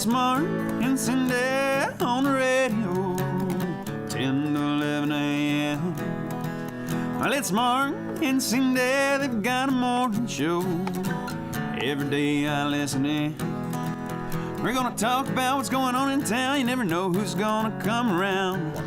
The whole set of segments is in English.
it's Mark and Cindy on the radio, 10 to 11 a.m. Well, it's Mark and Cindy, they've got a morning show. Every day I listen in. We're gonna talk about what's going on in town. You never know who's gonna come around.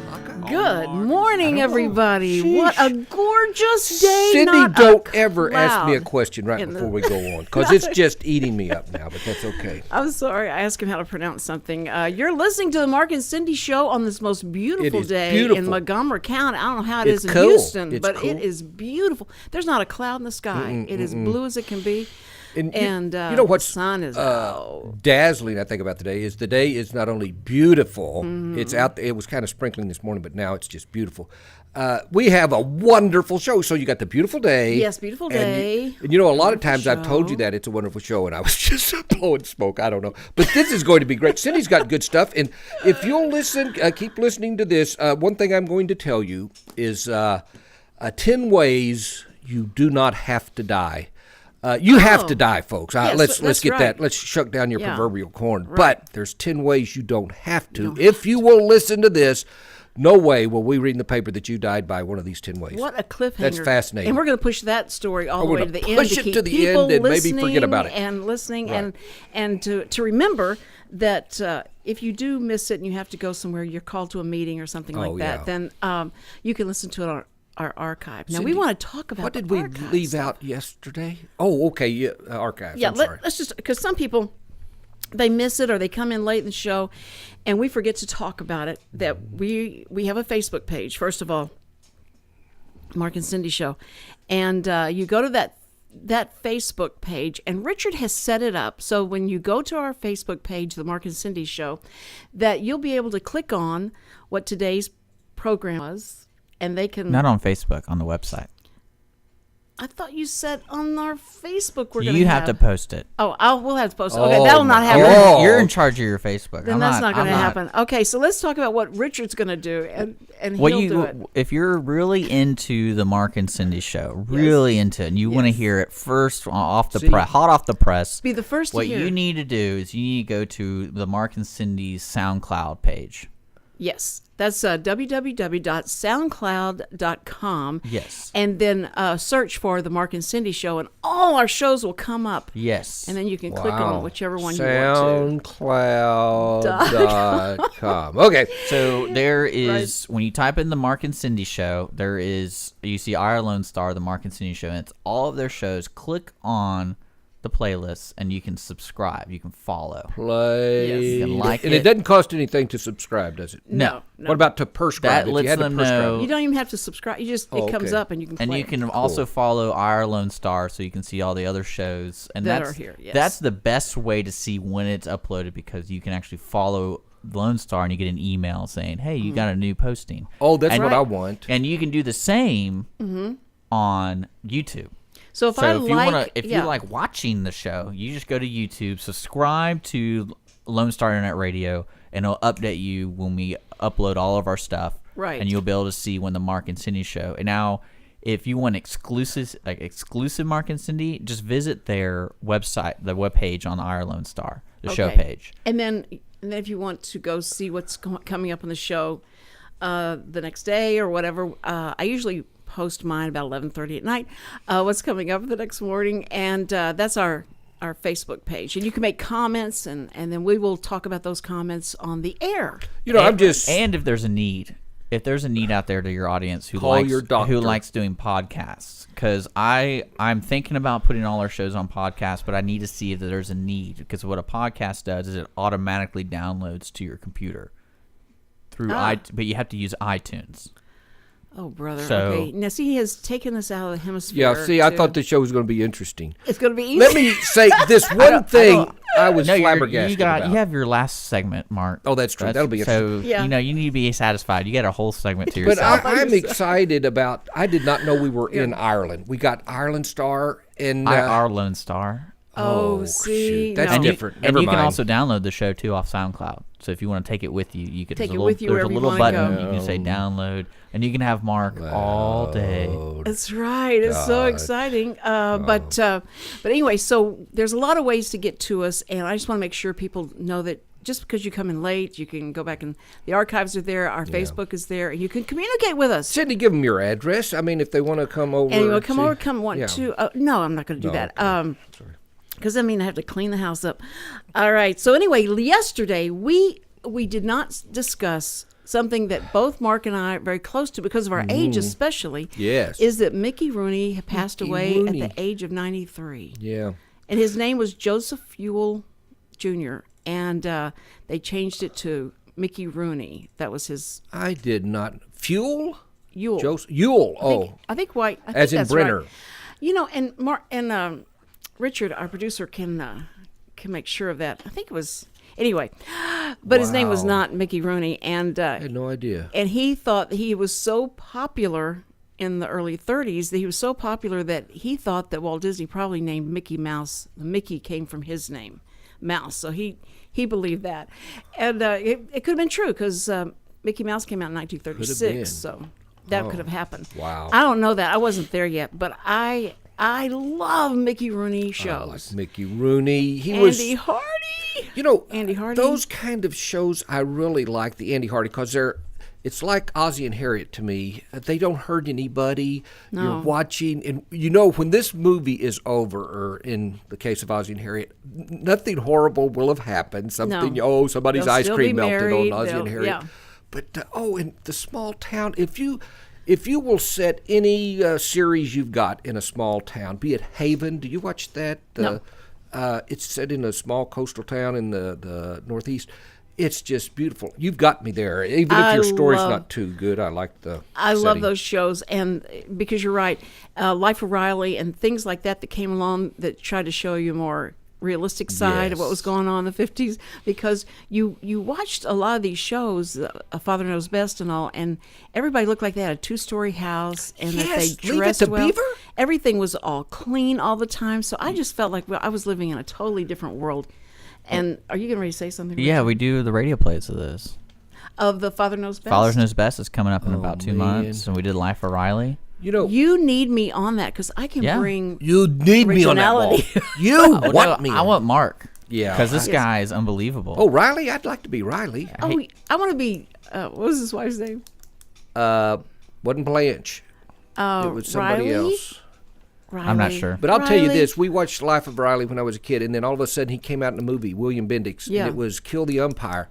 Good morning, everybody. What a gorgeous day. Cindy, don't ever ask me a question right before we go on, because it's just eating me up now, but that's okay. I'm sorry. I asked him how to pronounce something. You're listening to the Mark and Cindy Show on this most beautiful day in Montgomery County. I don't know how it is in Houston, but it is beautiful. There's not a cloud in the sky. It is blue as it can be. And you know what's the sun is out. Dazzling, I think, about the day is not only beautiful, it's out. It was kind of sprinkling this morning, but now it's just beautiful. We have a wonderful show. So you got the beautiful day. Yes, beautiful day. And you know, a lot of times I've told you that it's a wonderful show, and I was just blowing smoke. I don't know. But this is going to be great. Cindy's got good stuff. And if you'll listen, keep listening to this, one thing I'm going to tell you is 10 ways you do not have to die. You have to die, folks. Yes, let's get right. that. Let's shuck down your proverbial corn. Right. But there's 10 ways you don't have to. If you will listen to this, no way will we read in the paper that you died by one of these 10 ways. What a cliffhanger. That's fascinating. And we're going to push that story all the way to the end. Push it to the end and maybe forget about it. And listening Right. and to remember that if you do miss it and you have to go somewhere, you're called to a meeting or something like that, then you can listen to it on our archive. Now, we want to talk about what did we leave out yesterday? Oh, okay, archives. Yeah, I'm sorry. let's just, because some people, they miss it or they come in late in the show and we forget to talk about it, that we have a Facebook page, first of all, Mark and Cindy Show. And you go to that Facebook page, and Richard has set it up so when you go to our Facebook page, the Mark and Cindy Show, that you'll be able to click on what today's program was. And they can not on Facebook, on the website. I thought you said on our Facebook we're going to have to post it. We'll have to post it. Okay, that'll not happen. You're in charge of your Facebook. Then that's not going to happen. Okay, so let's talk about what Richard's going to do, and he'll do it. If you're really into the Mark and Cindy Show, really into it, and you want to hear it first off the press, hot off the press, be the first to hear. What you need to do is you need to go to the Mark and Cindy's SoundCloud page. Yes, that's www.soundcloud.com. Yes. And then search for the Mark and Cindy Show, and all our shows will come up. Yes. And then you can click on whichever one you want to. SoundCloud.com. Okay. So there is, when you type in the Mark and Cindy Show, you see Our Lone Star, the Mark and Cindy Show, and it's all of their shows. Click on the playlist and you can subscribe, you can follow, you can like and it doesn't cost anything to subscribe, does it? No. What about to prescribe? That lets them know. You don't even have to subscribe. You just it comes up and you can play. And you can also follow Our Lone Star, so you can see all the other shows and that are here. Yes. That's the best way to see when it's uploaded, because you can actually follow Lone Star and you get an email saying, hey, you got a new posting. Oh, that's what I want. And you can do the same on YouTube. So if you like watching the show, you just go to YouTube, subscribe to Lone Star Internet Radio, and it'll update you when we upload all of our stuff. Right. And you'll be able to see when the Mark and Cindy Show. And now, if you want exclusive Mark and Cindy, just visit their website, the webpage on Our Lone Star, the show page. And then if you want to go see what's coming up on the show the next day or whatever, I usually post mine about 11:30 at night, what's coming up the next morning, and that's our Facebook page, and you can make comments, and then we will talk about those comments on the air. You know, and if there's a need out there to your audience who likes doing podcasts, because I'm thinking about putting all our shows on podcasts, but I need to see if there's a need, because what a podcast does is it automatically downloads to your computer through but you have to use iTunes. Oh, brother. Okay. Now, see, he has taken us out of the hemisphere. Yeah, see, I thought this show was going to be interesting. It's going to be easy. Let me say this one thing I was flabbergasted about. You have your last segment, Mark. Oh, that's true. That'll be interesting. So, you need to be satisfied. You got a whole segment to yourself. But I'm excited about, I did not know we were in Ireland. We got Ireland Star and... Our Lone Star. Oh, see. Shoot. That's different. And you can also download the show, too, off SoundCloud. So if you want to take it with you, you can take it with you wherever you want to go. There's a little button. You can say download, and you can have Mark all day. That's right. It's so exciting. But anyway, so there's a lot of ways to get to us, and I just want to make sure people know that just because you come in late, you can go back and the archives are there. Our Facebook is there, and you can communicate with us. Cindy, give them your address. I mean, if they want to come over. And you want to come over, no, I'm not going to do that. Okay. Sorry. Because I have to clean the house up. All right. So anyway, yesterday we did not discuss something that both Mark and I are very close to because of our age, especially. Yes. Is that Mickey Rooney passed away at the age of 93. Yeah. And his name was Joseph Ewell Jr. And they changed it to Mickey Rooney. That was his. I did not. Fuel? Ewell. Ewell. Oh. I think white. As in Brenner. Right. You know, and Mark and Richard, our producer, can make sure of that. I think it was. Anyway, but his name was not Mickey Rooney, and I had no idea. And he thought that he was so popular in the early 30s that he was so popular that he thought that Walt Disney probably named Mickey Mouse. The Mickey came from his name, Mouse. So he believed that, and it could have been true because Mickey Mouse came out in 1936. So that could have happened. Wow. I don't know that. I wasn't there yet, but I love Mickey Rooney shows. I like Mickey Rooney. Andy Hardy. You know, Andy Hardy. Those kind of shows, I really like the Andy Hardy because it's like Ozzie and Harriet to me. They don't hurt anybody. No. You're watching, and when this movie is over, or in the case of Ozzie and Harriet, nothing horrible will have happened. Something, somebody's They'll ice still cream be melted married. on Ozzie and Harriet. Yeah. But in the small town, if you will set any series you've got in a small town, be it Haven, do you watch that? No. It's set in a small coastal town in the Northeast. It's just beautiful. You've got me there. Even if your story's not too good, I like the I setting. love those shows, and because you're right, Life of Riley and things like that came along that tried to show you more realistic side of what was going on in the 50s, because you watched a lot of these shows, A Father Knows Best and all, and everybody looked like they had a 2-story house and that they dressed Leave It to well. Beaver? Everything was all clean all the time, so I just felt like I was living in a totally different world. And are you getting ready to say something? Yeah, Richard? we do the radio plays of this. Of The Father Knows Best? Father Knows Best is coming up in about 2 months, and we did Life of Riley. You need me on that because I can bring You need me on that ball. originality. You want me. I want Mark. Yeah. Because this guy is unbelievable. Oh, Riley? I'd like to be Riley. Oh, I want to be. What was his wife's name? Wasn't Blanche. It was somebody Riley? else. Riley. I'm not sure. But I'll tell you Riley. this. We watched Life of Riley when I was a kid, and then all of a sudden he came out in a movie, William Bendix, Yeah. and it was Kill the Umpire.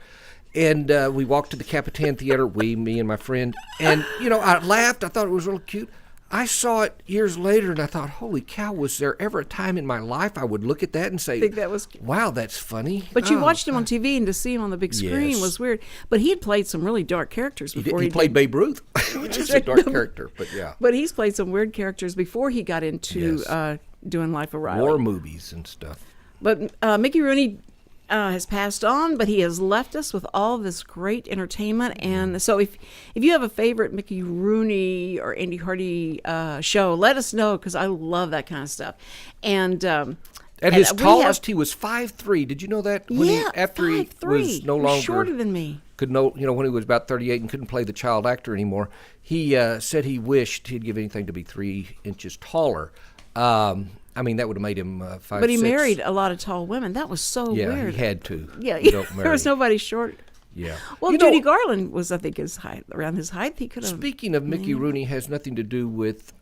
And we walked to the Capitan Theater, me and my friend, and, I laughed. I thought it was real cute. I saw it years later, and I thought, holy cow, was there ever a time in my life I would look at that and say, think that was cute. wow, that's funny? But you watched him on TV, and to see him on the big screen Yes. was weird. But he had played some really dark characters before He played Babe Ruth, which is a dark character, but yeah. But he's played some weird characters before he got into Yes. doing Life of Riley. War movies and stuff. But Mickey Rooney has passed on, but he has left us with all this great entertainment. And so if you have a favorite Mickey Rooney or Andy Hardy show, let us know, because I love that kind of stuff. And At his tallest, he was 5'3". Did you know that? After 5'3". he was no longer shorter than me. when he was about 38 and couldn't play the child actor anymore, he said he wished he'd give anything to be 3 inches taller. I mean, that would have made him 5'6". But he married a lot of tall women. That was so Yeah, weird. he had to. Yeah, You don't there was marry. nobody short. Yeah. Well, Judy Garland was, I think, his height. Around his height, he could have. Speaking of Mickey Rooney, has nothing to do with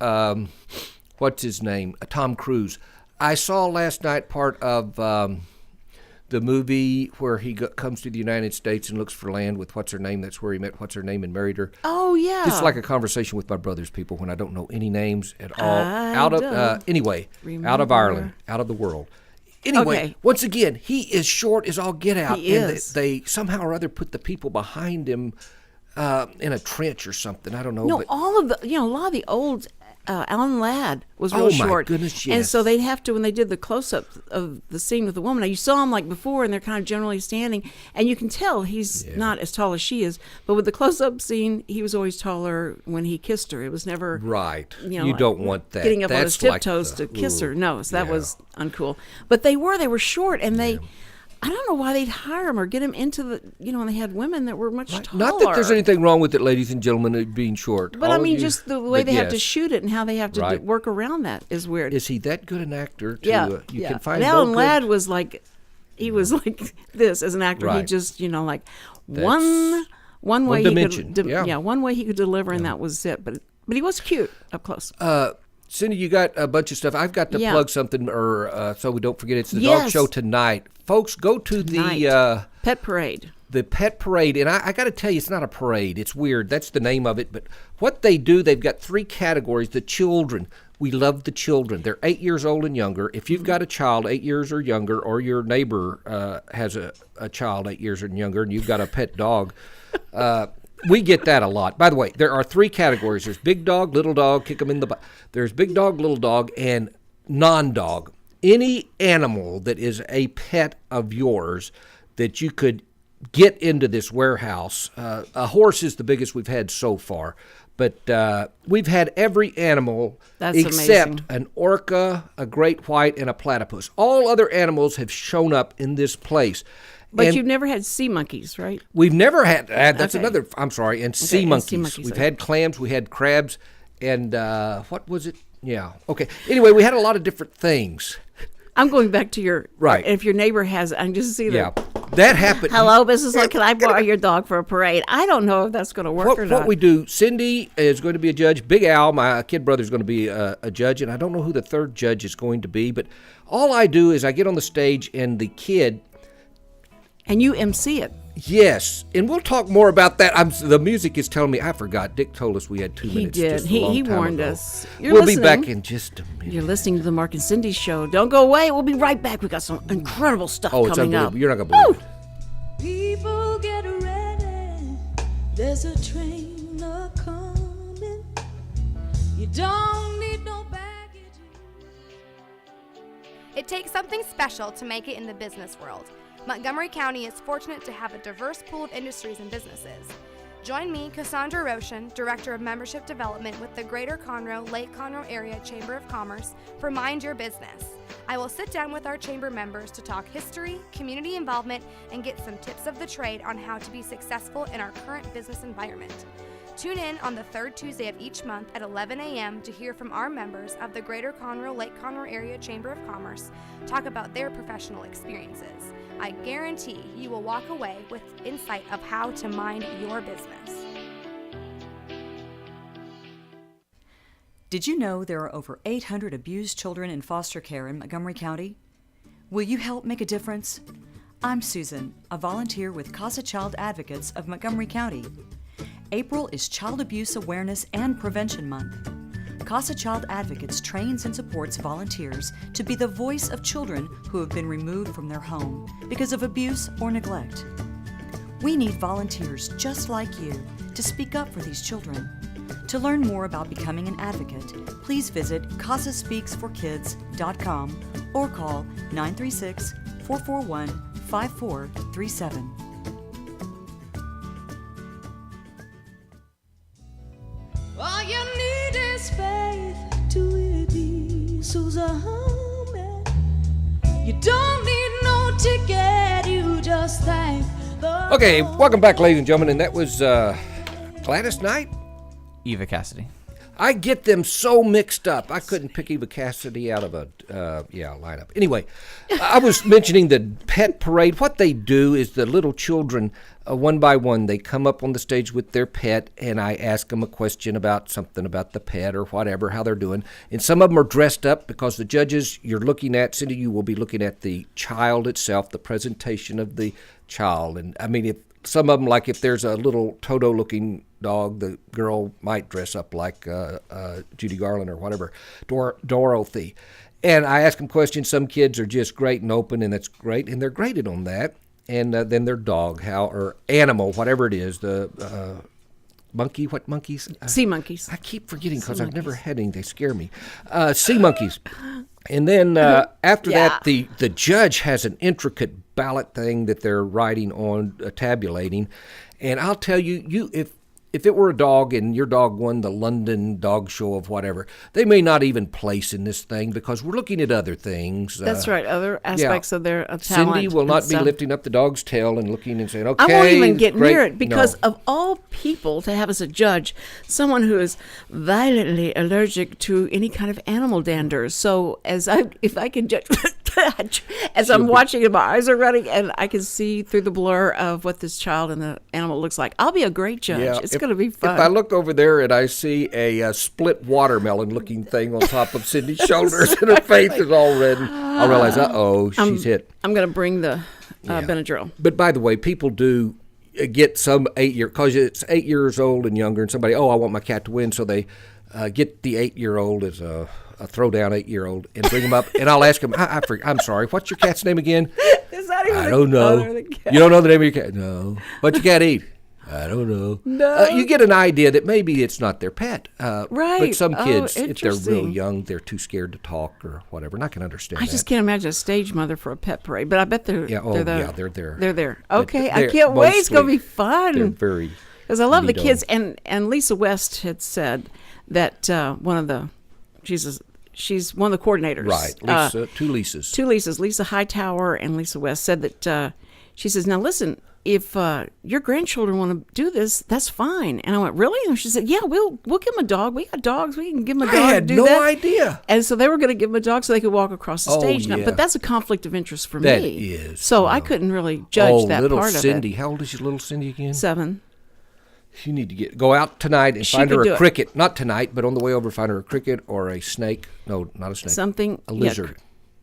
what's his name, Tom Cruise. I saw last night part of the movie where he comes to the United States and looks for land with what's her name. That's where he met what's her name and married her. Oh yeah. This is like a conversation with my brother's people when I don't know any names at all. I Out of don't out of Ireland, out of the world. Anyway, Okay. once again, he is short as all get out. He and is. They somehow or other put the people behind him in a trench or something. I don't know. No, but all of the, a lot of the old Alan Ladd was real Oh, my short. goodness, And yes. so they'd have to, when they did the close-up of the scene with the woman, now you saw him like before, and they're kind of generally standing, and you can tell he's not as tall as she is. But with the close-up scene, he was always taller when he kissed her. It was never right. You You don't want that. getting up on his That's like tiptoes the- to kiss her. ooh, No, so that yeah. was uncool. But they were short, and they. I don't know why they'd hire him or get him into the, and they had women that were much taller. Not that there's anything wrong with it, ladies and gentlemen, it being short. But All I of mean, you- just the way but they have to yes. shoot it and how they have to Right. work around that is weird. Is he that good an actor? Yeah, You yeah. can find and Alan no Ladd good- was like, He was like this as an actor. He Right. just, like That's one way dimension. he could, Yeah. one way he could deliver, and that was it. But he was cute up close. Cindy, you got a bunch of stuff. I've got to plug something, or so we don't forget. It's the dog Yes. show tonight, folks. Go to Tonight. the Pet Parade. the pet parade, and I got to tell you, it's not a parade. It's weird. That's the name of it. But what they do, they've got 3 categories. The children. We love the children. They're 8 years old and younger. If you've got a child 8 years or younger, or your neighbor has a child 8 years and younger, and you've got a pet dog, we get that a lot. By the way, there are 3 categories. There's big dog, little dog, kick them in the butt. There's big dog, little dog, and non-dog. Any animal that is a pet of yours that you could get into this warehouse. A horse is the biggest we've had so far. But we've had every animal except amazing. an orca, a great white, and a platypus. All other animals have shown up in this place. But And you've never had sea monkeys, right? we've never had, that's Okay. another, I'm sorry, and sea and monkeys. sea monkeys, We've okay. had clams, we had crabs, and what was it? Yeah, okay. Anyway, we had a lot of different things. I'm going back to your Right. If your neighbor has, I can just see Yeah, that. that happened. Hello, Mrs. Lloyd, can I borrow your dog for a parade? I don't know if that's going to work or not. What we do, Cindy is going to be a judge. Big Al, my kid brother, is going to be a judge, and I don't know who the third judge is going to be, but all I do is I get on the stage, and the kid, And you MC it. yes, and we'll talk more about that. The music is telling me, I forgot. Dick told us we had 2 He minutes. did. just a He long time warned ago. us. You're We'll listening. be back in just a minute. You're listening to the Mark and Cindy show. Don't go away. We'll be right back. We got some incredible stuff Oh, it's coming up. unbelievable. You're not going to believe it. People get ready. There's a train a-coming. You don't need no baggage. It takes something special to make it in the business world. Montgomery County is fortunate to have a diverse pool of industries and businesses. Join me, Cassandra Roshan, Director of Membership Development with the Greater Conroe, Lake Conroe Area Chamber of Commerce for Mind Your Business. I will sit down with our chamber members to talk history, community involvement, and get some tips of the trade on how to be successful in our current business environment. Tune in on the 3rd Tuesday of each month at 11 a.m. to hear from our members of the Greater Conroe, Lake Conroe Area Chamber of Commerce talk about their professional experiences. I guarantee you will walk away with insight of how to mind your business. Did you know there are over 800 abused children in foster care in Montgomery County? Will you help make a difference? I'm Susan, a volunteer with Casa Child Advocates of Montgomery County. April is Child Abuse Awareness and Prevention Month. Casa Child Advocates trains and supports volunteers to be the voice of children who have been removed from their home because of abuse or neglect. We need volunteers just like you to speak up for these children. To learn more about becoming an advocate, please visit CasasSpeaksForKids.com or call 936-441-5437. All you need is faith to it be Susan. You don't need no ticket, you just thank the Okay, welcome back, ladies and gentlemen. And that was Gladys Knight. Eva Cassidy. I get them so mixed up. I couldn't pick Eva Cassidy out of a lineup. Anyway, I was mentioning the pet parade. What they do is the little children, one by one, they come up on the stage with their pet, and I ask them a question about something about the pet or whatever, how they're doing. And some of them are dressed up because the judges you're looking at, Cindy, you will be looking at the child itself, the presentation of the child. And I mean, if some of them, like if there's a little Toto-looking dog, the girl might dress up like Judy Garland or whatever, Dorothy. And I ask them questions. Some kids are just great and open, and that's great, and they're graded on that. And then their dog, or animal, whatever it is, the monkey, what monkeys? Sea monkeys. I keep forgetting because I've never had any. They scare me. Sea monkeys. And then after that, the judge has an intricate ballot thing that they're writing on, tabulating. And I'll tell you, if it were a dog and your dog won the London dog show of whatever, they may not even place in this thing because we're looking at other things. That's right, other aspects of their talent. Cindy will not and be stuff. lifting up the dog's tail and looking and saying, okay, I won't even get great. near it because No. of all people to have as a judge someone who is violently allergic to any kind of animal dander. So if I can judge As I'm watching it, my eyes are running, and I can see through the blur of what this child and the animal looks like. I'll be a great judge. It's going to be fun. If I look over there and I see a split watermelon-looking thing on top of Cindy's shoulders and her face is all red, I'll realize, she's hit. I'm going to bring the Benadryl. But by the way, people do get some 8-year, because it's 8 years old and younger, and somebody, I want my cat to win, so they get the 8-year-old as a throwdown 8-year-old and bring him up, and I'll ask him, I'm sorry, what's your cat's name again? I don't know. You don't know the name of your cat? No. What's your cat eat? I don't know. No. You get an idea that maybe it's not their pet. Right. But some kids, if they're real interesting. young, they're too scared to talk or whatever, and I can understand I that. just can't imagine a stage mother for a pet parade, but I bet they're they're there. They're there. Okay, But I can't wait. It's going to be They're fun. very... Because I love the neato. kids, and Lisa West had said that she's one of the coordinators. Right. Lisa, two Lisas. Two Lisas, Lisa Hightower and Lisa West, said that she says, now listen, if your grandchildren want to do this, that's fine. And I went, really? And she said, yeah, we'll give them a dog. We got dogs. We can give them a dog. I had to do no that. idea. And so they were going to give them a dog so they could walk across the stage. Now, yeah. but that's a conflict of interest for That me. is, So I couldn't really judge that little part Cindy. of it. How old is your little Cindy again? 7. You need to go out tonight and She find her could do a it. cricket. Not tonight, but on the way over, find her a cricket or a snake. No, not a snake. Something. A lizard.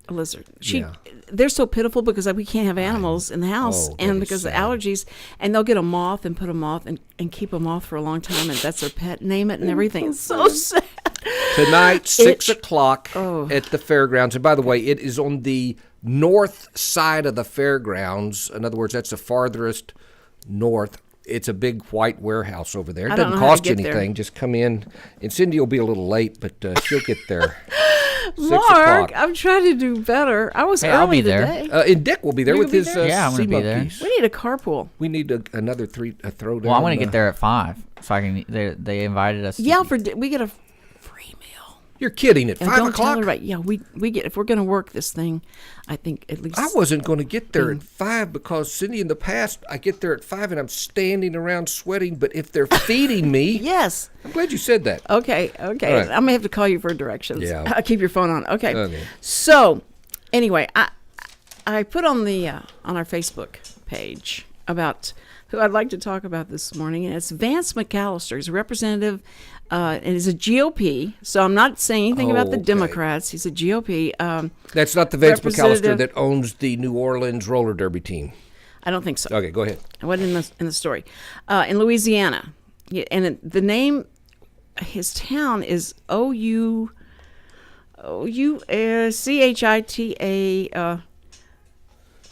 A lizard. Yeah. They're so pitiful because we can't have animals in the house, that and is because sad. of allergies, and they'll get a moth and put a moth and keep a moth for a long time, and that's their pet. Name it and everything. It's so sad. Tonight, 6 o'clock Oh. at the fairgrounds. And by the way, it is on the north side of the fairgrounds. In other words, that's the farthest north. It's a big white warehouse over there. It I don't doesn't know how to cost get anything. there. Just come in. And Cindy will be a little late, but she'll get there. 6 Mark, o'clock. I'm trying to do better. I was Hey, early I'll be there. today. And Dick will be there You with will be his there? Yeah, I'm sea gonna be there. monkeys. We need a carpool. We need another throwdown. Well, I'm going to get there at 5, so I can. They invited us. Yeah, we get a free meal. You're kidding. At And 5 don't tell o'clock? everybody. Yeah, we get, if we're going to work this thing, I think at least. I wasn't going to get there at 5 because, Cindy, in the past, I get there at 5 and I'm standing around sweating. But if they're feeding me, Yes. I'm glad you said that. Okay. All right. I'm gonna have to call you for directions. Yeah. I'll keep your phone on. Okay. Okay. So, anyway, I put on the on our Facebook page about who I'd like to talk about this morning, and it's Vance McAllister. He's a representative, and he's a GOP. So I'm not saying anything about the Okay. Democrats. He's a GOP. That's not the Vance McAllister Representative- that owns the New Orleans roller derby team. I don't think so. Okay, go ahead. I wasn't in the story. In Louisiana, the name, his town is Chita.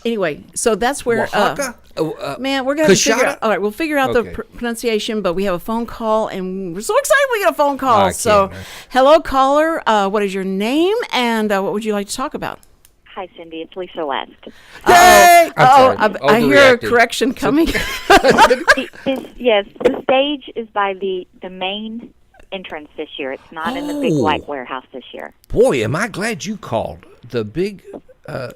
Anyway, so that's where. Oaxaca? Man, we're gonna have to figure Coshada? out. All right, we'll figure out Okay. the pronunciation, but we have a phone call, and we're so excited we get a phone call. I So, can't. hello, caller. What is your name, and what would you like to talk about? Hi, Cindy. It's Lisa West. Yay! I'm Oh, sorry. I hear a Overreacted. correction coming. Yes, the stage is by the main entrance this year. It's not in the big Oh. white warehouse this year. Boy, am I glad you called. The big...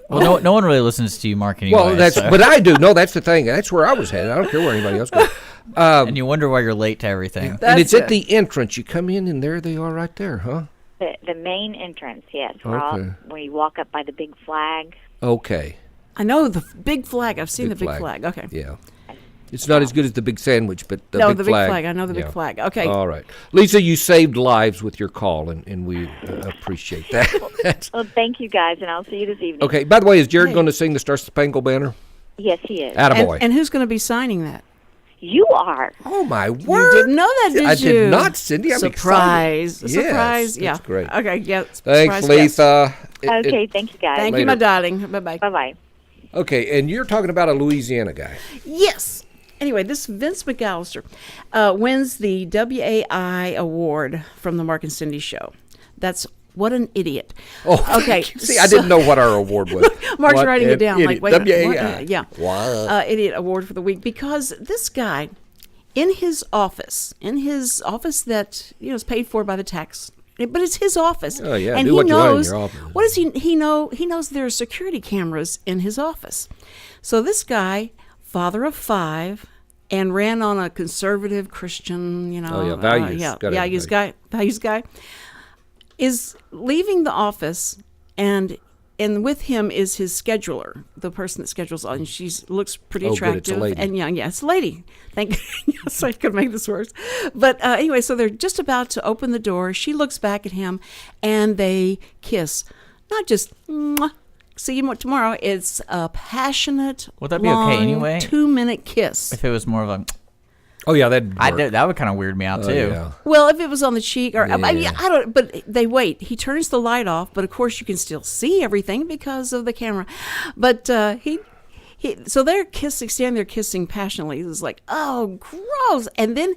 Well, no one really listens to you, Mark. Anyway. Well, but I do. No, that's the thing. That's where I was headed. I don't care where anybody else goes. and you wonder why you're late to everything. And it's That's at the entrance. You come in, and there they are right there, huh? The main entrance, yes. We're all, Okay. when you walk up by the big flag. Okay. I know the big flag. I've seen Big the big flag. flag. Okay. Yeah. It's not as good as the big sandwich, but the No, big the big flag. flag. I know the big Yeah. flag. Okay. All right. Lisa, you saved lives with your call, and we appreciate that. Well, thank you guys, and I'll see you this evening. Okay. By the way, is Jared Hey. going to sing the Star Spangled Banner? Yes, he is. Attaboy. And who's going to be signing that? You are. Oh, my You word. didn't know that, did I you? did not, Cindy. I'm Surprise. excited. Surprise. Yes, Yeah. that's great. Okay. Yeah. Thanks, surprise guest. Lisa. Okay, thank you guys. Thank Later. you, my darling. Bye-bye. Bye-bye. Okay, and you're talking about a Louisiana guy. Yes. Anyway, this Vince McAllister wins the WAI award from the Mark and Cindy show. That's what an idiot. Oh, Okay. See, I didn't know what our award was. Mark's What writing an it down. idiot. Like, wait a minute. WAI. Yeah. Wow. Idiot award for the week, because this guy, in his office that is paid for by the tax, but it's his office. Oh, yeah, and do he what you want in knows your office. what does he know? He knows there are security cameras in his office. So this guy, father of 5, and ran on a conservative Christian, Oh, yeah, values. Gotta have values guy, is leaving the office, and and with him is his scheduler, the person that schedules all, and she looks pretty Oh, good, attractive it's a lady. and young. Yeah, it's a lady. Yes, I could make this worse. But anyway, so they're just about to open the door. She looks back at him, and they kiss. Not just mwah, see you tomorrow. It's a passionate, Would that be long, okay anyway? 2-minute kiss. If it was more of a, Oh yeah, that would kind of weird me out too. Yeah. Well, if it was on the cheek, or I Yeah. don't. But they wait. He turns the light off, but of course you can still see everything because of the camera. But so they're kissing, standing there kissing passionately. It was like, oh, gross. And then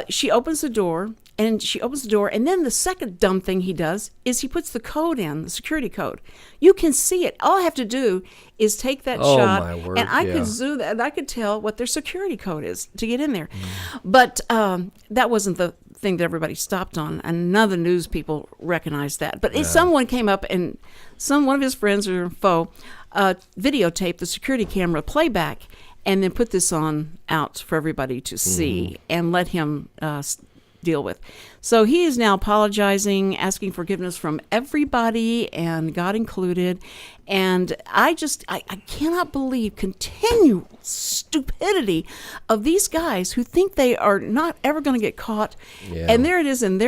she opens the door. And then the second dumb thing he does is he puts the code in, the security code. You can see it. All I have to do is take that shot, my word, and I yeah. could zoom that, and I could tell what their security code is to get in there. But that wasn't the thing that everybody stopped on, and none of the news people recognized that. But someone came up, and one of his friends or foe videotaped the security camera playback, and then put this on out for everybody to see, and let him deal with. So he is now apologizing, asking forgiveness from everybody, and God included. And I cannot believe continual stupidity of these guys who think they are not ever going to get caught. Yeah. And there it is in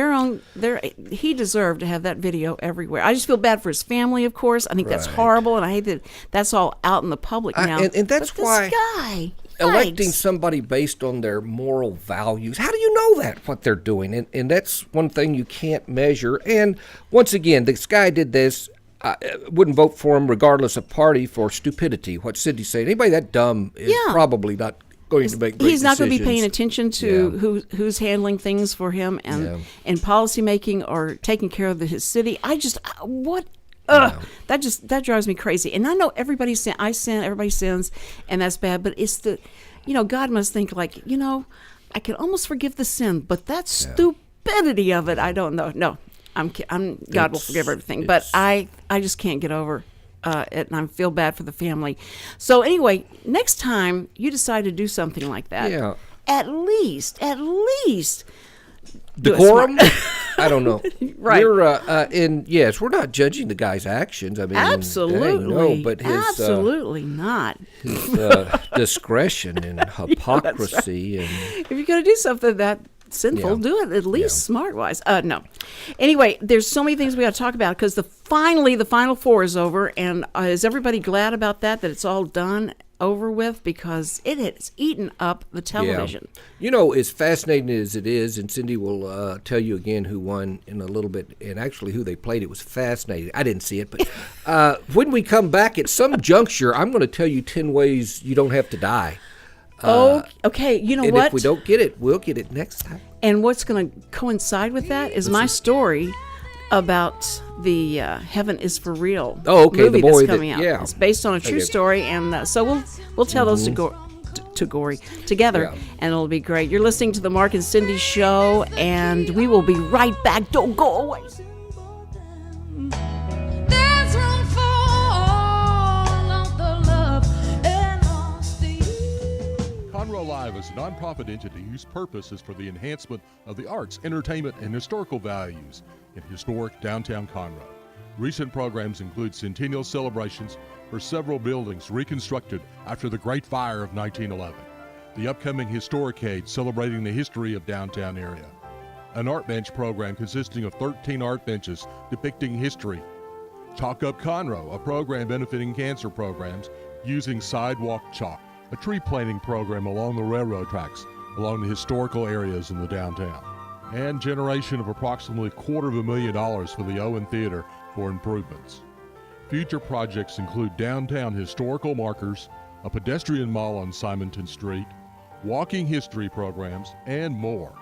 he deserved to have that video everywhere. I just feel bad for his family, of course. I think that's horrible, and I hate that that's all out in the public now. And that's but why this guy, electing yikes. somebody based on their moral values, how do you know that, what they're doing? And that's one thing you can't measure. And once again, this guy did this. I wouldn't vote for him regardless of party for stupidity. What Cindy's saying, anybody that dumb is probably not going to make great He's not going to be decisions. paying attention to who's handling things for him and policy making or taking care of his city. That drives me crazy. And I know everybody sins, and that's bad. But it's God must think like, I can almost forgive the sin, but that stupidity of it, I don't know. No, God will forgive everything, but I just can't get over it, and I feel bad for the family. So anyway, next time you decide to do something like that, at least do it decorum. smart. I don't know. Right. And yes, we're not judging the guy's actions. I mean, Absolutely. no, but his absolutely not. his discretion and hypocrisy and If you're going to do something that sinful, do it at least smart-wise. No. Anyway, there's so many things we got to talk about because finally the Final Four is over, and is everybody glad about that it's all done, over with? Because it has eaten up the television. As fascinating as it is, and Cindy will tell you again who won in a little bit, and actually who they played. It was fascinating. I didn't see it, but when we come back at some juncture, I'm going to tell you 10 ways you don't have to die. Okay. You know and what? If we don't get it, we'll get it next time. And what's going to coincide with that is my story about the Heaven is for Real movie the boy that's coming out. Yeah. It's based on a true story, and so we'll tell those together, and it'll be great. You're listening to the Mark and Cindy Show, and we will be right back. Don't go away. There's room for all of the love and honesty. Relive is a nonprofit entity whose purpose is for the enhancement of the arts, entertainment, and historical values in historic downtown Conroe. Recent programs include centennial celebrations for several buildings reconstructed after the Great Fire of 1911, the upcoming Historicade celebrating the history of downtown area, an art bench program consisting of 13 art benches depicting history, Chalk Up Conroe, a program benefiting cancer programs using sidewalk chalk, a tree planting program along the railroad tracks along the historical areas in the downtown, and generation of approximately $250,000 for the Owen Theater for improvements. Future projects include downtown historical markers, a pedestrian mall on Simonton Street, walking history programs, and more.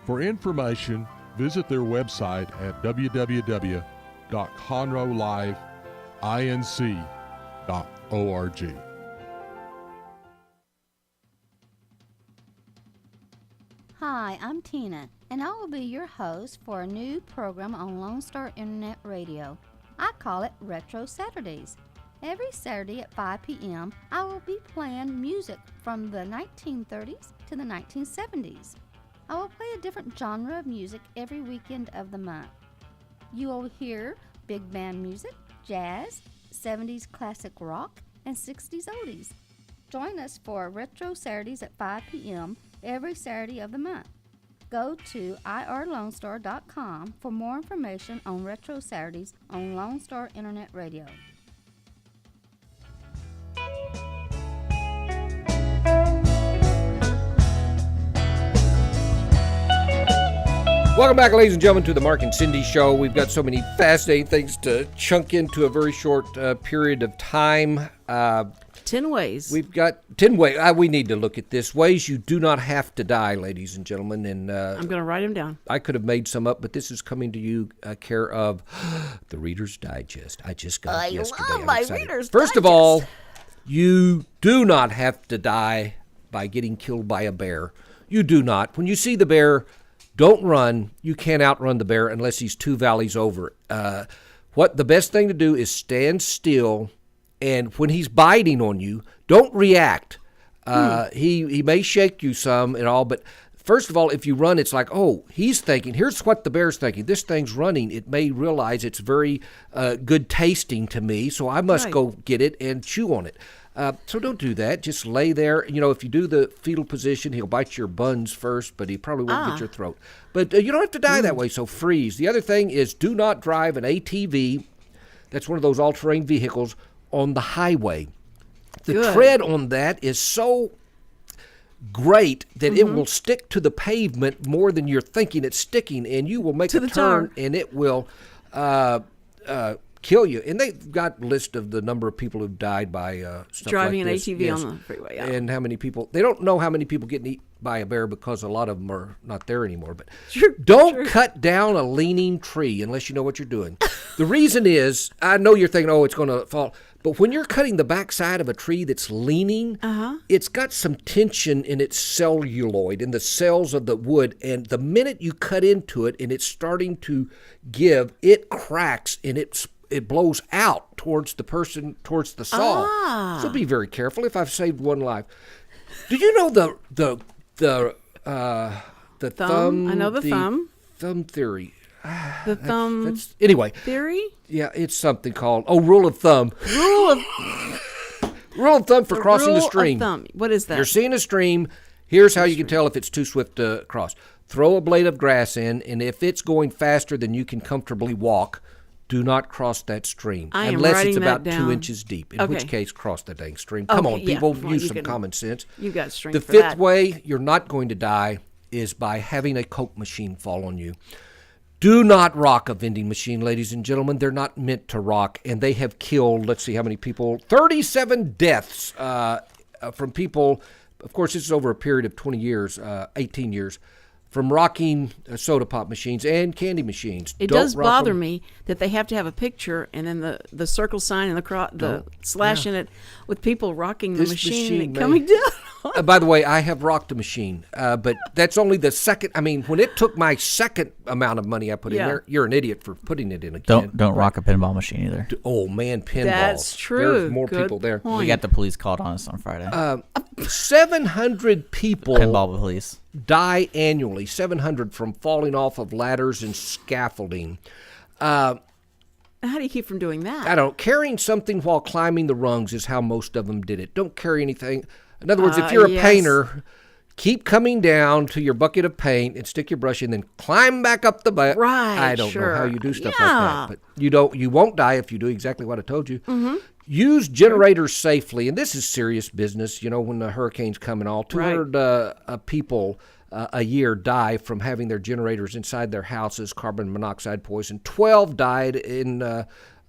For information, visit their website at www.conroeliveinc.org. Hi, I'm Tina, and I will be your host for a new program on Lone Star Internet Radio. I call it Retro Saturdays. Every Saturday at 5 p.m., I will be playing music from the 1930s to the 1970s. I will play a different genre of music every weekend of the month. You will hear big band music, jazz, 70s classic rock, and 60s oldies. Join us for Retro Saturdays at 5 p.m. every Saturday of the month. Go to irlonestar.com for more information on Retro Saturdays on Lone Star Internet Radio. Welcome back, ladies and gentlemen, to the Mark and Cindy Show. We've got so many fascinating things to chunk into a very short period of time. 10 ways. We've got 10 ways. We need to look at this. Ways you do not have to die, ladies and gentlemen. And I'm going to write them down. I could have made some up, but this is coming to you care of the Reader's Digest. I just got it yesterday. I love my Reader's Digest. First of all, you do not have to die by getting killed by a bear. You do not. When you see the bear, don't run. You can't outrun the bear unless he's 2 valleys over. What the best thing to do is stand still, and when he's biting on you, don't react. He may shake you some and all, but first of all, if you run, it's like, oh, he's thinking, here's what the bear's thinking. This thing's running. It may realize it's very good tasting to me, so I must go get it and chew on it. So don't do that. Just lay there. You know, if you do the fetal position, he'll bite your buns first, but he probably won't get your throat. But you don't have to die that way, so freeze. The other thing is do not drive an ATV. That's one of those all-terrain vehicles on the highway. The tread on that is so great that it will stick to the pavement more than you're thinking it's sticking, and you will make a turn, and it will kill you. And they've got a list of the number of people who've died by stuff driving like this. an ATV on the freeway. Yeah. And how many people, they don't know how many people get eaten by a bear because a lot of them are not there anymore. But don't cut down a leaning tree unless you know what you're doing. The reason is, I know you're thinking, oh, it's going to fall. But when you're cutting the backside of a tree that's leaning, it's got some tension in its celluloid, in the cells of the wood. And the minute you cut into it and it's starting to give, it cracks and it blows out towards the person, towards the saw. So be very careful. If I've saved one life. Did you know the thumb? I know the thumb. Thumb theory. The thumb that's, anyway. Theory? Yeah, it's something called, rule of thumb. Rule of thumb for crossing the stream. Rule of thumb. What is that? You're seeing a stream. Here's how you can tell if it's too swift to cross. Throw a blade of grass in, and if it's going faster than you can comfortably walk, do not cross that stream. Unless it's about 2 inches deep, in which case cross the dang stream. Come on, people, use some common sense. You got stream The for that. fifth way you're not going to die is by having a Coke machine fall on you. Do not rock a vending machine, ladies and gentlemen. They're not meant to rock, and they have killed, let's see how many people, 37 deaths from people. Of course, this is over a period of 20 years, 18 years, from rocking soda pop machines and candy machines. It does bother me that they have to have a picture and then the circle sign and the slash in it with people rocking the machine and coming down. By the way, I have rocked a machine, but that's only the second. I mean, when it took my second amount of money I put in there, you're an idiot for putting it in again. Don't rock a pinball machine either. Oh, man, pinballs. That's true. There's more people there. Point. We got the police called on us on Friday. 700 people Pinball police die annually, 700 from falling off of ladders and scaffolding. How do you keep from doing that? I don't. Carrying something while climbing the rungs is how most of them did it. Don't carry anything. In other words, if you're a painter, keep coming down to your bucket of paint and stick your brush in, then climb back up the butt. Right. I don't know how you do stuff like that, but you won't die if you do exactly what I told you. Use generators safely, and this is serious business. You know, when the hurricanes come and all, 200 people a year die from having their generators inside their houses, carbon monoxide poison. 12 died in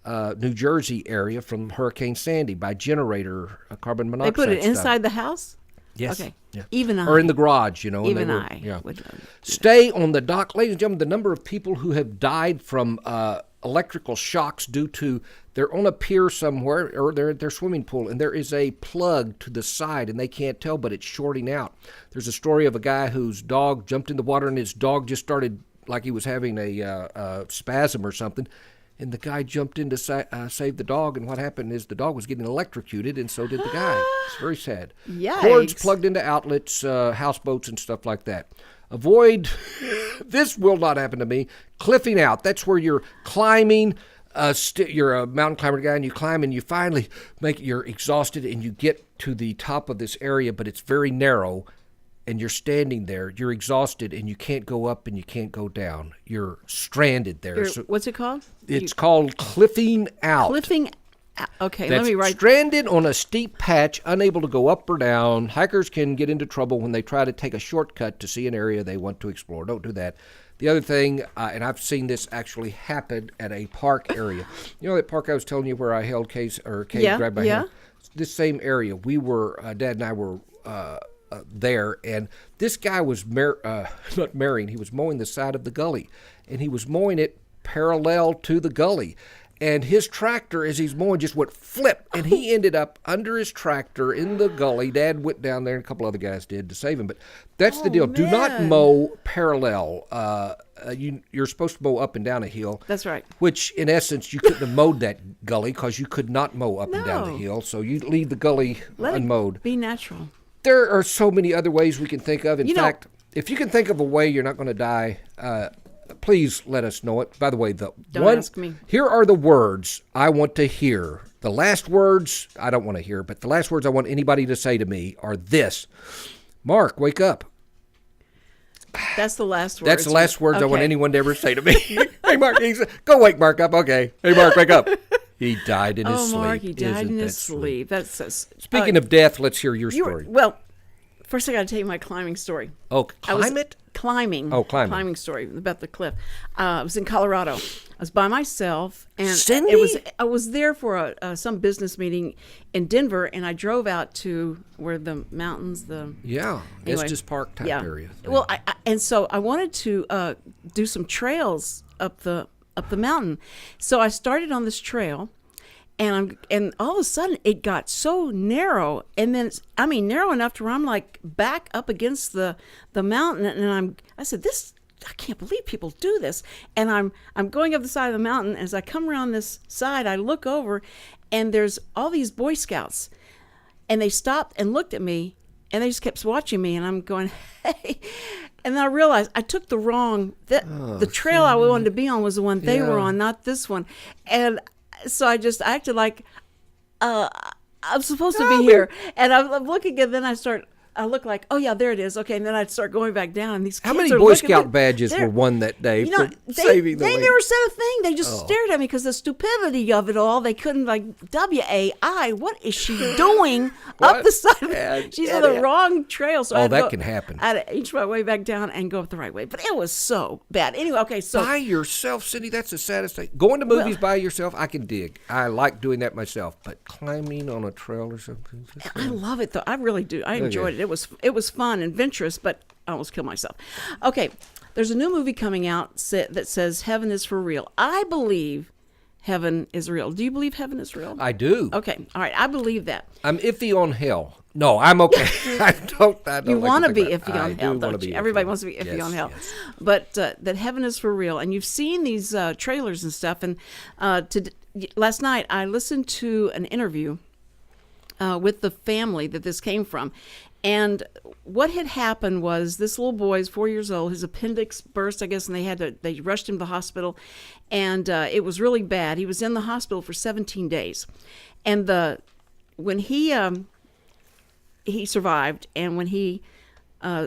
New Jersey area from Hurricane Sandy by generator carbon monoxide. They put it inside the house? Yes. Okay. Yeah. Even I. Or in the garage, you know. Even I. Yeah. Would, Stay on the dock. Ladies and gentlemen, the number of people who have died from electrical shocks due to they're on a pier somewhere or they're at their swimming pool and there is a plug to the side and they can't tell, but it's shorting out. There's a story of a guy whose dog jumped in the water and his dog just started like he was having a spasm or something. And the guy jumped in to save the dog, and what happened is the dog was getting electrocuted, and so did the guy. It's very sad. Yikes. Cords plugged into outlets, houseboats, and stuff like that. Avoid, this will not happen to me, cliffing out. That's where you're climbing you're a mountain climber guy, and you climb, and you finally you're exhausted, and you get to the top of this area, but it's very narrow, and you're standing there. You're exhausted, and you can't go up and you can't go down. You're stranded there. What's it called? It's called cliffing out. Cliffing out. Okay, That's let me write. Stranded on a steep patch, unable to go up or down. Hikers can get into trouble when they try to take a shortcut to see an area they want to explore. Don't do that. The other thing, and I've seen this actually happen at a park area. You know that park I was telling you where I held Kay grabbed my hand? This same area. We were, Dad and I were there, and this guy was not marrying. He was mowing the side of the gully, and he was mowing it parallel to the gully. And his tractor, as he's mowing, just went flip, and he ended up under his tractor in the gully. Dad went down there, and a couple other guys did to save him. But that's the deal. Man. Do not mow parallel. You're supposed to mow up and down a hill. That's right. Which, in essence, you couldn't have mowed that gully because you could not mow up and down the hill. So you leave the gully unmowed. Be natural. There are so many other ways we can think of. In fact, if you can think of a way you're not going to die, please let us know it. By the way, Don't ask me. Here are the words I want to hear. The last words I don't want to hear, but the last words I want anybody to say to me are this. Mark, wake up. That's the last words. That's the last words I want anyone to ever say to me. Hey, Mark, go wake Mark up. Okay. Hey, Mark, wake up. He died in his sleep. Oh, Mark, he died in his sleep. That's so, Speaking of death, let's hear your story. Well, first I got to tell you my climbing story. Oh, Climbing. Oh, climbing. Climbing story about the cliff. I was in Colorado. I was by myself, and Cindy? I was there for some business meeting in Denver, and I drove out to where the mountains, Estes Park type area. Well, and so I wanted to do some trails up the mountain, so I started on this trail. And all of a sudden it got so narrow, and then narrow enough to where I'm like back up against the mountain, and I said, I can't believe people do this. And I'm going up the side of the mountain. As I come around this side, I look over, and there's all these Boy Scouts, and they stopped and looked at me, and they just kept watching me, and I'm going, hey. And then I realized I took the wrong. The trail I wanted to be on was the one they were on, not this one, and. So I just acted like I'm supposed to be here, and I'm looking, and then I look like, oh yeah, there it is. Okay, and then I'd start going back down. And these kids how many Boy Scout badges were won that day for saving the lady? They never said a thing. They just stared at me because the stupidity of it all. They couldn't WAI. What is she doing up the side? She's on the wrong trail. So that can happen. I had to inch my way back down and go up the right way. But it was so bad. Anyway, okay, so by yourself, Cindy. That's the saddest thing. Going to movies by yourself, I can dig. I like doing that myself. But climbing on a trail or something, I love it though. I really do. I enjoyed it. It was fun and adventurous, but I almost killed myself. Okay, there's a new movie coming out that says Heaven is for real. I believe heaven is real. Do you believe heaven is real? I do. Okay, all right. I believe that. I'm iffy on hell. No, I'm okay. I don't you like want to be iffy on hell, don't you? Everybody wants to be iffy on hell. Yes. But that heaven is for real. And you've seen these trailers and stuff. And last night I listened to an interview with the family that this came from. And what had happened was this little boy is 4 years old. His appendix burst, I guess, and they rushed him to the hospital, and it was really bad. He was in the hospital for 17 days, and when he survived, and when he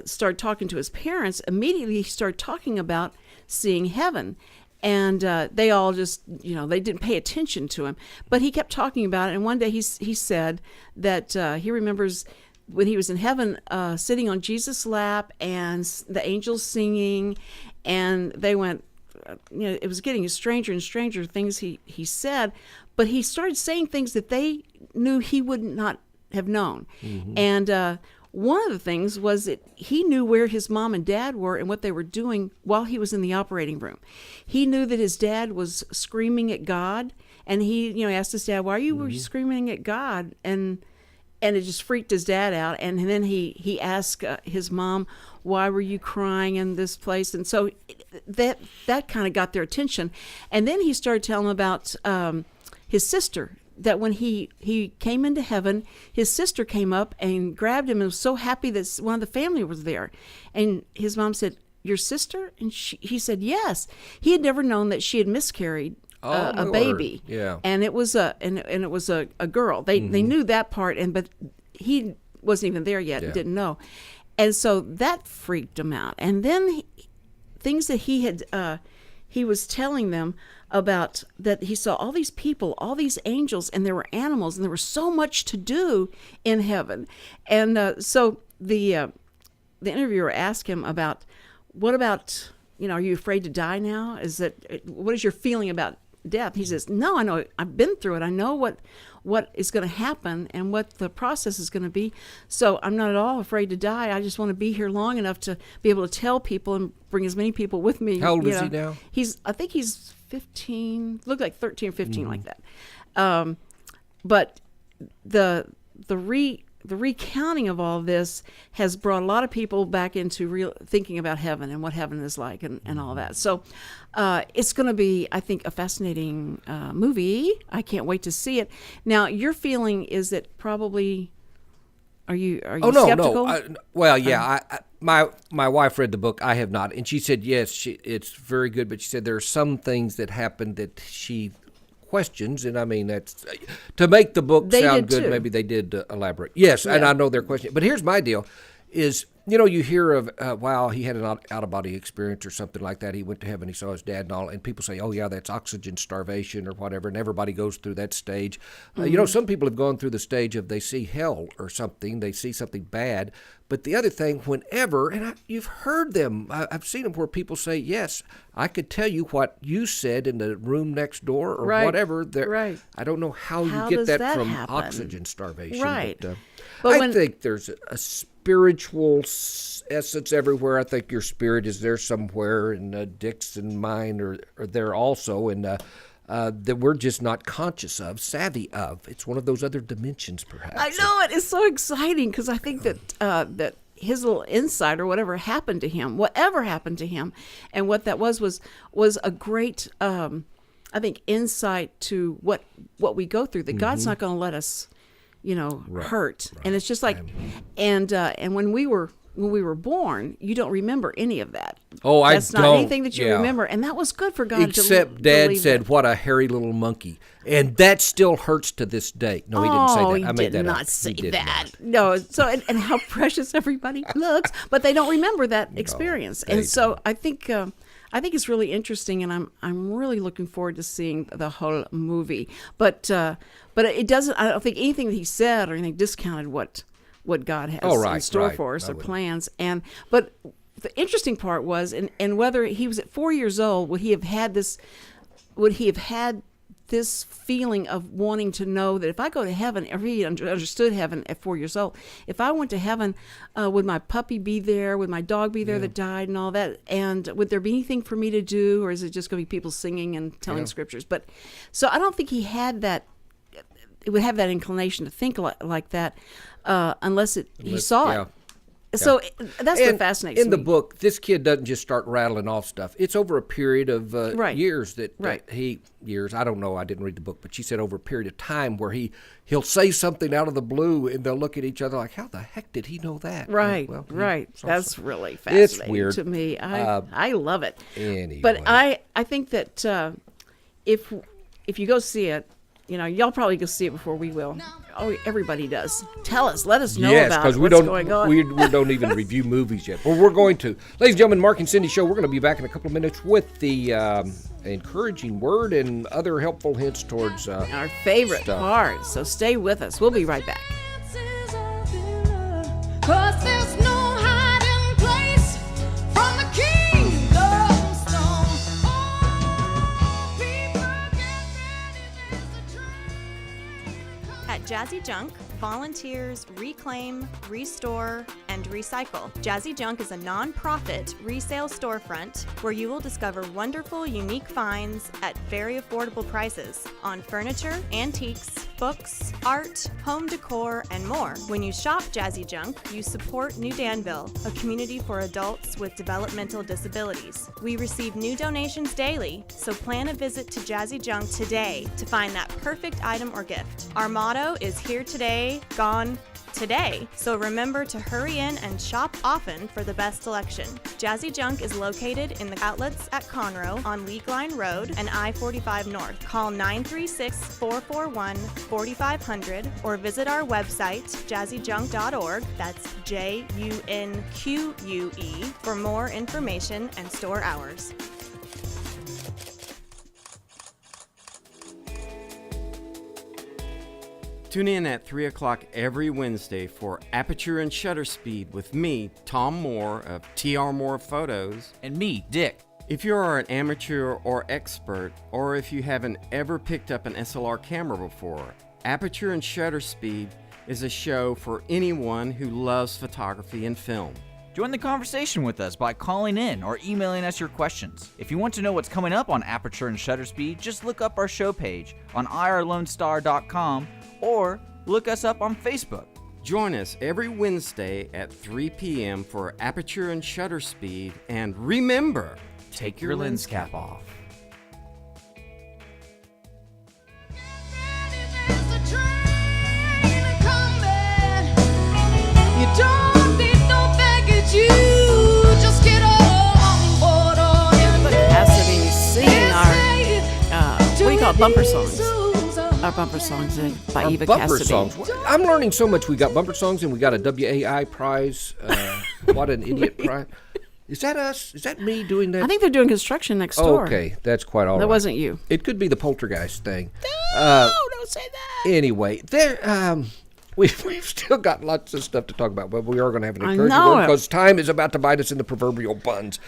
started talking to his parents, immediately he started talking about seeing heaven. And they all just, they didn't pay attention to him, but he kept talking about it. And one day he said that he remembers when he was in heaven, sitting on Jesus' lap, and the angels singing, and they went, it was getting stranger and stranger things he said, but he started saying things that they knew he would not have known. Mm-hmm. And one of the things was that he knew where his mom and dad were and what they were doing while he was in the operating room. He knew that his dad was screaming at God, and he, asked his dad, why are you screaming at God? And it just freaked his dad out. And then he asked his mom, why were you crying in this place? And so that kind of got their attention. And then he started telling them about his sister, that when he came into heaven, his sister came up and grabbed him and was so happy that one of the family was there. And his mom said, your sister? And he said, yes. He had never known that she had miscarried a baby. Yeah. And it was a girl. They knew that part, but he wasn't even there yet. Yeah. Didn't know, and so that freaked him out. And then things that he was telling them about, that he saw all these people, all these angels, and there were animals, and there was so much to do in heaven. And so the interviewer asked him about, what about, are you afraid to die now? What is your feeling about death? He says, no, I know, I've been through it. I know what is going to happen and what the process is going to be. So I'm not at all afraid to die. I just want to be here long enough to be able to tell people and bring as many people with me. How old is he now? I think he's 15, looked like 13 or 15, like that. But the recounting of all this has brought a lot of people back into thinking about heaven and what heaven is like and all that. So it's going to be, I think, a fascinating movie. I can't wait to see it. Now, your feeling is that probably, are you skeptical? No. My wife read the book. I have not. And she said, yes, it's very good. But she said there are some things that happened that she questions, and I mean, that's to make the book sound good. Too. Maybe they did elaborate. Yes, yeah. And I know they're questioning. But here's my deal: is you hear of wow, he had an out of body experience or something like that. He went to heaven, he saw his dad and all, and people say, oh yeah, that's oxygen starvation or whatever, and everybody goes through that stage. Some people have gone through the stage of they see hell or something, they see something bad. But the other thing, whenever, and you've heard them, I've seen them where people say, yes, I could tell you what you said in the room next door or whatever. Right. I don't know how you get that from happen? Oxygen starvation. Right. But I think there's a spiritual essence everywhere. I think your spirit is there somewhere, and Dick's and mine are there also, and that we're just not conscious of, savvy of. It's one of those other dimensions, perhaps. I know it. It's so exciting because I think that his little insight or whatever happened to him, and what that was a great, I think, insight to what we go through. That God's not going to let us, hurt. Right. And it's just like, and when we were born, you don't remember any of that. Oh, That's not anything that you remember, and that was good for God. Except Dad said, "What a hairy little monkey," and that still hurts to this day. No, he didn't say that. I made that up. Not say that. No. So and how precious everybody looks, but they don't remember that experience, and so I think it's really interesting, and I'm really looking forward to seeing the whole movie. But it doesn't. I don't think anything that he said or anything discounted what God has in store for us or plans. But the interesting part was, and whether he was at 4 years old, would he have had this feeling of wanting to know that if I go to heaven, or he understood heaven at 4 years old, if I went to heaven, would my puppy be there? Would my dog be there that died and all that? And would there be anything for me to do? Or is it just going to be people singing and telling scriptures? But so I don't think he had that. It would have that inclination to think like that, unless he saw it. So that's what fascinates me. In the book, this kid doesn't just start rattling off stuff. It's over a period of years years. I don't know. I didn't read the book, but she said over a period of time where he'll say something out of the blue, and they'll look at each other like, how the heck did he know that? Right, right. That's really fascinating. It's weird to me. I love it. Anyway. But I think that if you go see it, y'all probably go see it before we will. Oh, everybody does. Tell us. Let us know about what's going on. We don't even review movies yet. Well, we're going to. Ladies and gentlemen, Mark and Cindy Show. We're going to be back in a couple of minutes with the encouraging word and other helpful hints towards our favorite part. So stay with us. We'll be right back. 'Cause there's no hiding place from the kingdom stone. Oh, people get ready, there's a train. At Jazzy Junk, volunteers reclaim, restore, and recycle. Jazzy Junk is a non-profit resale storefront where you will discover wonderful, unique finds at very affordable prices on furniture, antiques, books, art, home decor, and more. When you shop Jazzy Junk, you support New Danville, a community for adults with developmental disabilities. We receive new donations daily, so plan a visit to Jazzy Junk today to find that perfect item or gift. Our motto is here today, gone today, so remember to hurry in and shop often for the best selection. Jazzy Junk is located in the outlets at Conroe on League Line Road and I-45 North. Call 936-441-4500 or visit our website, jazzyjunk.org, that's JUNQUE, for more information and store hours. Tune in at 3 o'clock every Wednesday for Aperture and Shutter Speed with me, Tom Moore of TR Moore Photos. And me, Dick. If you are an amateur or expert, or if you haven't ever picked up an SLR camera before, Aperture and Shutter Speed is a show for anyone who loves photography and film. Join the conversation with us by calling in or emailing us your questions. If you want to know what's coming up on Aperture and Shutter Speed, just look up our show page on irlonestar.com or look us up on Facebook. Join us every Wednesday at 3 p.m. for Aperture and Shutter Speed, and remember, take your lens cap off. Cassidy singing our, what do you call it, bumper songs? Our bumper songs by Our Eva bumper Cassidy. songs. I'm learning so much. We got bumper songs and we got a WAI prize. What an idiot prize. Is that us? Is that me doing that? I think they're doing construction next door. Okay, that's quite all right. That wasn't you. It could be the poltergeist thing. No, don't say that. Anyway, we've still got lots of stuff to talk about, but we are going to have an I encouraging know one it. because time is about to bite us in the proverbial buns.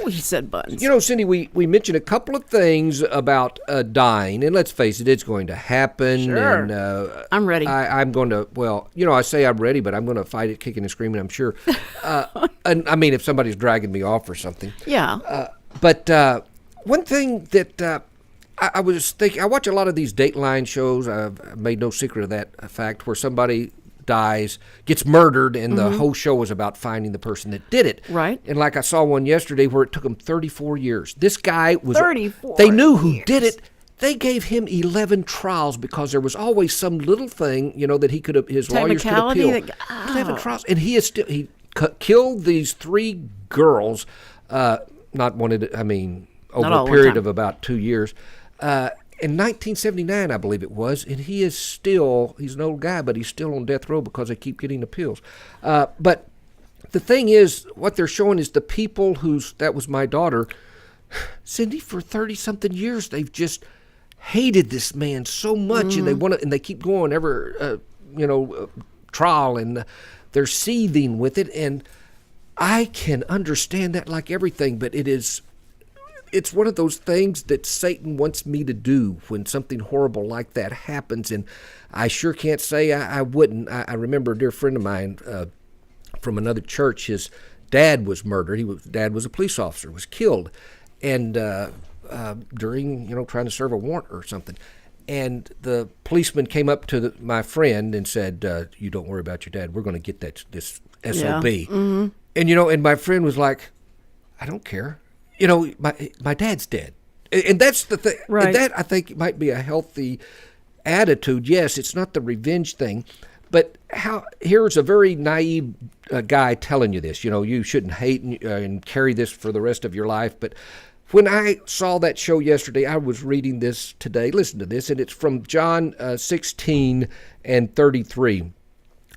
He said buttons. You know, Cindy, we mentioned a couple of things about dying, and let's face it, it's going to happen. Sure. And, I'm ready. I'm going to, well, you know, I say I'm ready, but I'm going to fight it kicking and screaming, I'm sure. And I mean, if somebody's dragging me off or something. Yeah. But one thing that I was thinking, I watch a lot of these Dateline shows. I've made no secret of that fact, where somebody dies, gets murdered, and the whole show is about finding the person that did it. Right. And like I saw one yesterday where it took them 34 years. This guy was... 34 They knew who did it. They gave him 11 trials because there was always some little thing, you know, that he could have, his lawyers could appeal. 11 trials. And he is still... He killed these 3 girls, over a period of about 2 years. In 1979, I believe it was, and he is still, he's an old guy, but he's still on death row because they keep getting appeals. But the thing is, what they're showing is the people that was my daughter, Cindy, for 30-something years, they've just hated this man so much, and they keep going trial, and they're seething with it, and I can understand that like everything, but it's one of those things that Satan wants me to do when something horrible like that happens, and I sure can't say I wouldn't. I remember a dear friend of mine from another church, his dad was murdered. Dad was a police officer, was killed, and during, trying to serve a warrant or something. And the policeman came up to my friend and said, you don't worry about your dad. We're going to get this SOB. Mm-hmm. And, and my friend was like, I don't care. My dad's dead. And that's the thing. Right. And that, I think, might be a healthy attitude. Yes, it's not the revenge thing. But here's a very naive guy telling you this. You shouldn't hate and carry this for the rest of your life. But when I saw that show yesterday, I was reading this today. Listen to this. And it's from John 16 and 33.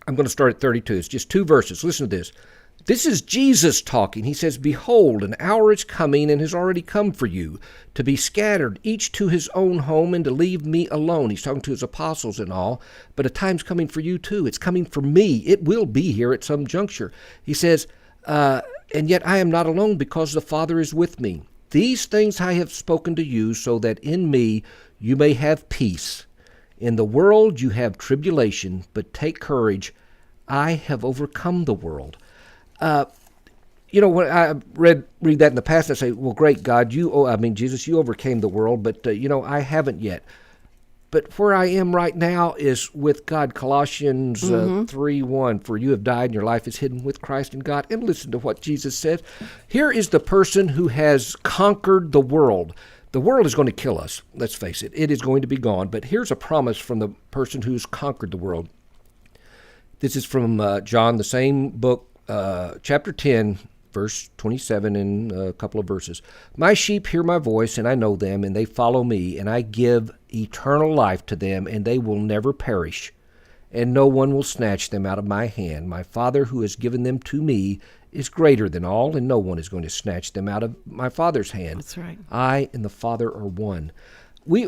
I'm going to start at 32. It's just 2 verses. Listen to this. This is Jesus talking. He says, "Behold, an hour is coming and has already come for you, to be scattered, each to his own home, and to leave me alone." He's talking to his apostles and all, but a time's coming for you too. It's coming for me. It will be here at some juncture. He says, and yet I am not alone, because the Father is with me. These things I have spoken to you, so that in me you may have peace. In the world you have tribulation, but take courage. I have overcome the world. When I read that in the past, I say, well, great, God, Jesus, you overcame the world, but, I haven't yet. But where I am right now is with God, Colossians 3:1, "For you have died, and your life is hidden with Christ in God." And listen to what Jesus says. Here is the person who has conquered the world. The world is going to kill us, let's face it. It is going to be gone. But here's a promise from the person who's conquered the world. This is from John, the same book, chapter 10, verse 27, and a couple of verses. My sheep hear my voice, and I know them, and they follow me, and I give eternal life to them, and they will never perish, and no one will snatch them out of my hand. My Father who has given them to me is greater than all, and no one is going to snatch them out of my Father's hand. That's right. I and the Father are one. We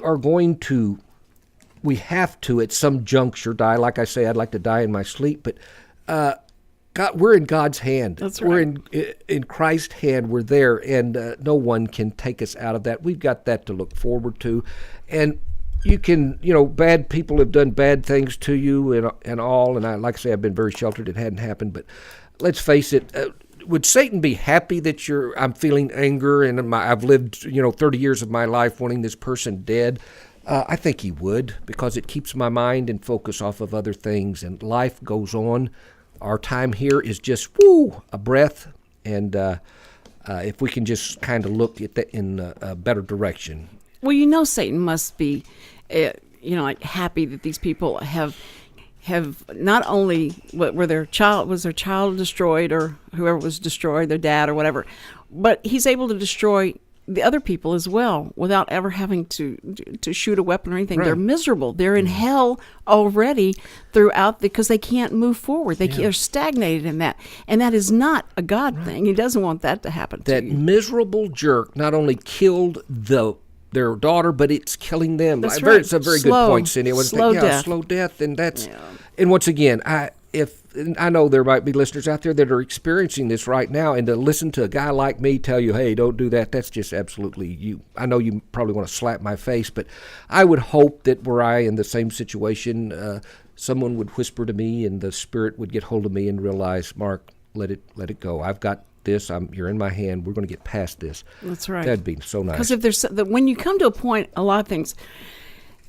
have to, at some juncture, die. Like I say, I'd like to die in my sleep, but God, we're in God's hand. That's right. We're in Christ's hand. We're there, and no one can take us out of that. We've got that to look forward to. And you can, bad people have done bad things to you and all, and like I say, I've been very sheltered. It hadn't happened, but let's face it, would Satan be happy that I'm feeling anger and I've lived, 30 years of my life wanting this person dead? I think he would, because it keeps my mind and focus off of other things, and life goes on. Our time here is just, a breath, and if we can just kind of look at that in a better direction. Well, Satan must be, happy that these people have not only was their child destroyed, or whoever was destroyed, their dad or whatever, but he's able to destroy the other people as well without ever having to shoot a weapon or anything. Right. They're miserable. They're in hell already because they can't move forward. They're stagnated in that. And that is not a God thing. He doesn't want that to happen to you. That miserable jerk not only killed their daughter, but it's killing them. That's right. It's a very good point, Cindy. Slow death. Slow death. And that's, and once again, I know there might be listeners out there that are experiencing this right now, and to listen to a guy like me tell you, hey, don't do that, that's just absolutely you. I know you probably want to slap my face, but I would hope that were I in the same situation, someone would whisper to me and the Spirit would get hold of me and realize, Mark, let it go. I've got this. You're in my hand. We're going to get past this. That's right. That'd be so nice. Because when you come to a point, a lot of things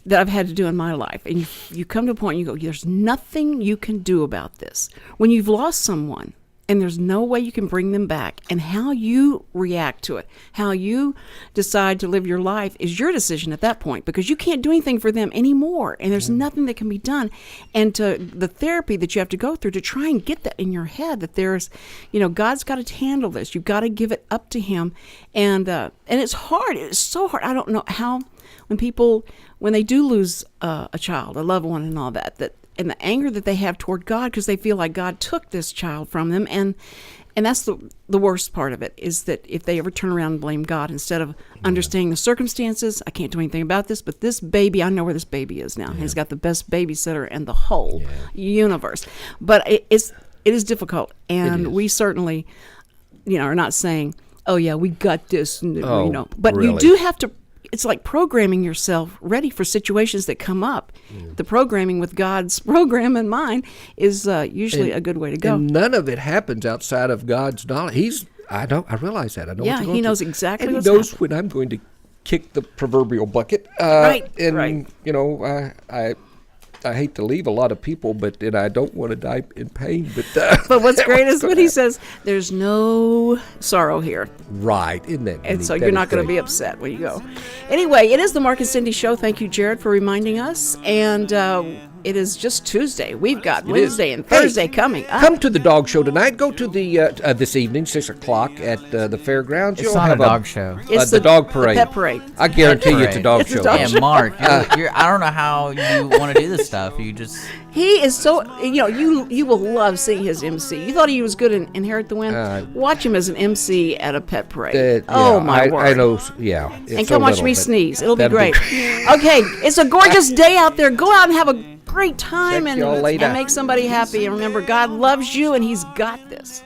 that I've had to do in my life, and you come to a point and you go, there's nothing you can do about this. When you've lost someone and there's no way you can bring them back, and how you react to it, how you decide to live your life is your decision at that point, because you can't do anything for them anymore, and there's nothing that can be done. And to the therapy that you have to go through to try and get that in your head, that there's, God's got to handle this. You've got to give it up to Him. And it's hard. It's so hard. I don't know how, when they do lose a child, a loved one and all that and the anger that they have toward God, because they feel like God took this child from them, and that's the worst part of it, is that if they ever turn around and blame God instead of understanding the circumstances, I can't do anything about this, but this baby, I know where this baby is now. He's got the best babysitter in the whole universe. But it is difficult, and we certainly, are not saying, oh yeah, we got this, but really. You do have to. It's like programming yourself ready for situations that come up. The programming with God's program in mind is usually a good way to go. And none of it happens outside of God's knowledge. I realize that. I know. Yeah, He knows exactly. And He knows when I'm going to kick the proverbial bucket. Right. And I hate to leave a lot of people, but I don't want to die in pain. But what's great is when He says, "There's no sorrow here." Right, isn't that? And so you're not going to be upset when you go. Anyway, it is the Mark and Cindy Show. Thank you, Jared, for reminding us. And it is just Tuesday. We've got Wednesday and Thursday coming up. Come to the dog show tonight. Go to the this evening, 6:00 at the fairgrounds. It's not a dog show. It's the dog parade. The pet parade. I guarantee you it's a dog show. Yeah, Mark, I don't know how you want to do this stuff. You just... He is so, you will love seeing his MC. You thought he was good in Inherit the Wind? Watch him as an MC at a pet parade. My word. I know, yeah. And come watch me sneeze. It'll be great. Okay, it's a gorgeous day out there. Go out and have a great time and make somebody happy. And remember, God loves you and He's got this.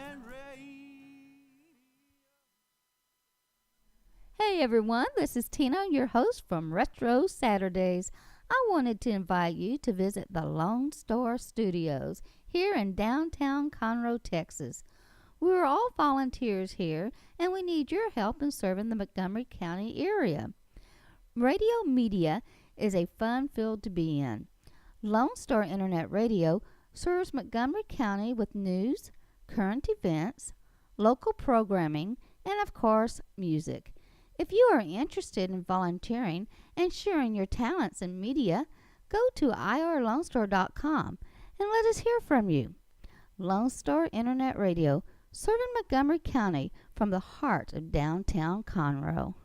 Hey everyone, this is Tina, your host from Retro Saturdays. I wanted to invite you to visit the Lone Star Studios here in downtown Conroe, Texas. We're all volunteers here, and we need your help in serving the Montgomery County area. Radio media is a fun field to be in. Lone Star Internet Radio serves Montgomery County with news, current events, local programming, and of course, music. If you are interested in volunteering and sharing your talents in media, go to irlonestar.com and let us hear from you. Lone Star Internet Radio, serving Montgomery County from the heart of downtown Conroe.